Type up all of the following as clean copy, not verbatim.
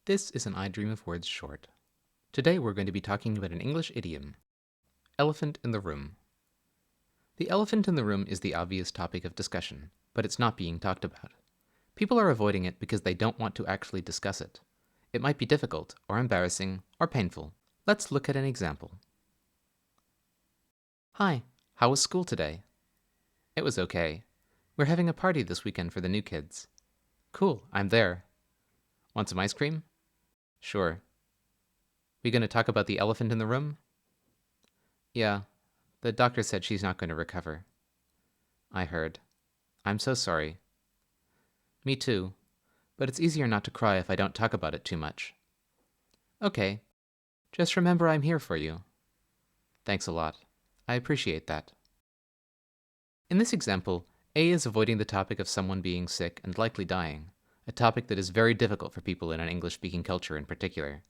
This is an I Dream of Words short. Today we're going to be talking about an English idiom. Elephant in the room. The elephant in the room is the obvious topic of discussion, but it's not being talked about. People are avoiding it because they don't want to actually discuss it. It might be difficult, or embarrassing, or painful. Let's look at an example. Hi, how was school today? It was okay. We're having a party this weekend for the new kids. Cool, I'm there. Want some ice cream? Sure. We going to talk about the elephant in the room? Yeah, the doctor said she's not going to recover. I heard. I'm so sorry. Me too, but it's easier not to cry if I don't talk about it too much. Okay, just remember I'm here for you. Thanks a lot. I appreciate that. In this example, A is avoiding the topic of someone being sick and likely dying, a topic that is very difficult for people in an English-speaking culture in particular.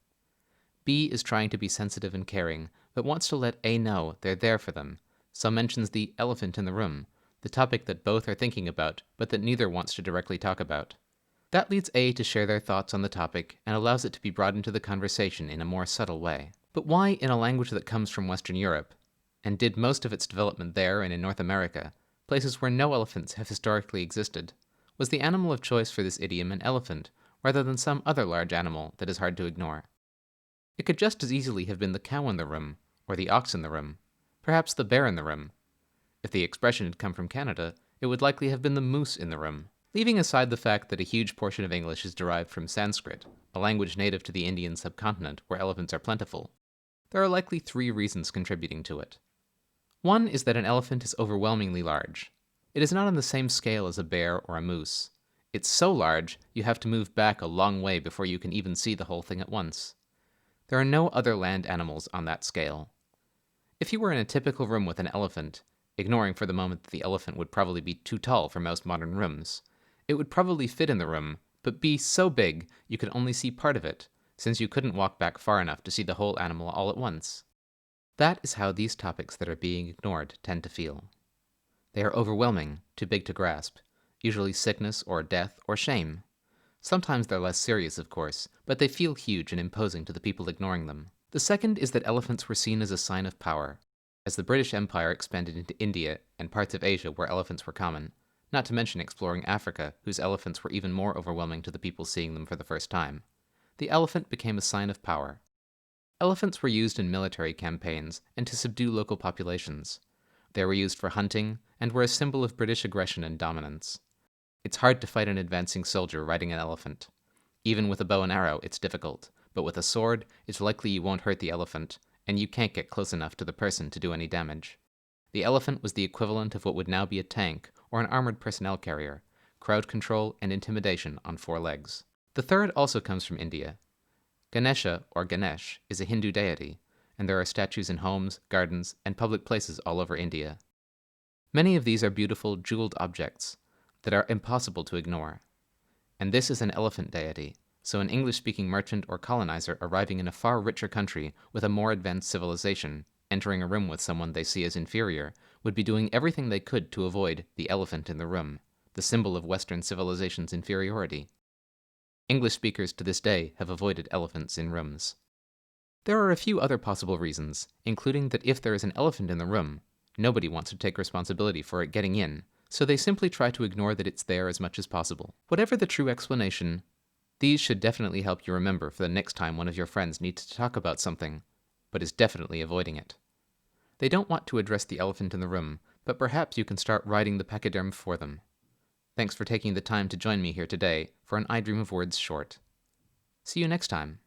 B is trying to be sensitive and caring, but wants to let A know they're there for them, so mentions the elephant in the room, the topic that both are thinking about, but that neither wants to directly talk about. That leads A to share their thoughts on the topic and allows it to be brought into the conversation in a more subtle way. But why in a language that comes from Western Europe, and did most of its development there and in North America, places where no elephants have historically existed, was the animal of choice for this idiom an elephant, rather than some other large animal that is hard to ignore? It could just as easily have been the cow in the room, or the ox in the room, perhaps the bear in the room. If the expression had come from Canada, it would likely have been the moose in the room. Leaving aside the fact that a huge portion of English is derived from Sanskrit, a language native to the Indian subcontinent where elephants are plentiful, there are likely three reasons contributing to it. One is that an elephant is overwhelmingly large. It is not on the same scale as a bear or a moose. It's so large, you have to move back a long way before you can even see the whole thing at once. There are no other land animals on that scale. If you were in a typical room with an elephant, ignoring for the moment that the elephant would probably be too tall for most modern rooms, it would probably fit in the room, but be so big you could only see part of it, since you couldn't walk back far enough to see the whole animal all at once. That is how these topics that are being ignored tend to feel. They are overwhelming, too big to grasp, usually sickness or death or shame. Sometimes they're less serious, of course, but they feel huge and imposing to the people ignoring them. The second is that elephants were seen as a sign of power. As the British Empire expanded into India and parts of Asia where elephants were common, not to mention exploring Africa, whose elephants were even more overwhelming to the people seeing them for the first time, the elephant became a sign of power. Elephants were used in military campaigns and to subdue local populations. They were used for hunting and were a symbol of British aggression and dominance. It's hard to fight an advancing soldier riding an elephant. Even with a bow and arrow, it's difficult, but with a sword, it's likely you won't hurt the elephant, and you can't get close enough to the person to do any damage. The elephant was the equivalent of what would now be a tank or an armored personnel carrier, crowd control and intimidation on four legs. The third also comes from India. Ganesha, or Ganesh, is a Hindu deity, and there are statues in homes, gardens, and public places all over India. Many of these are beautiful, jeweled objects that are impossible to ignore. And this is an elephant deity, so an English-speaking merchant or colonizer arriving in a far richer country with a more advanced civilization, entering a room with someone they see as inferior, would be doing everything they could to avoid the elephant in the room, the symbol of Western civilization's inferiority. English speakers to this day have avoided elephants in rooms. There are a few other possible reasons, including that if there is an elephant in the room, nobody wants to take responsibility for it getting in, so they simply try to ignore that it's there as much as possible. Whatever the true explanation, these should definitely help you remember for the next time one of your friends needs to talk about something, but is definitely avoiding it. They don't want to address the elephant in the room, but perhaps you can start writing the pachyderm for them. Thanks for taking the time to join me here today for an I Dream of Words short. See you next time.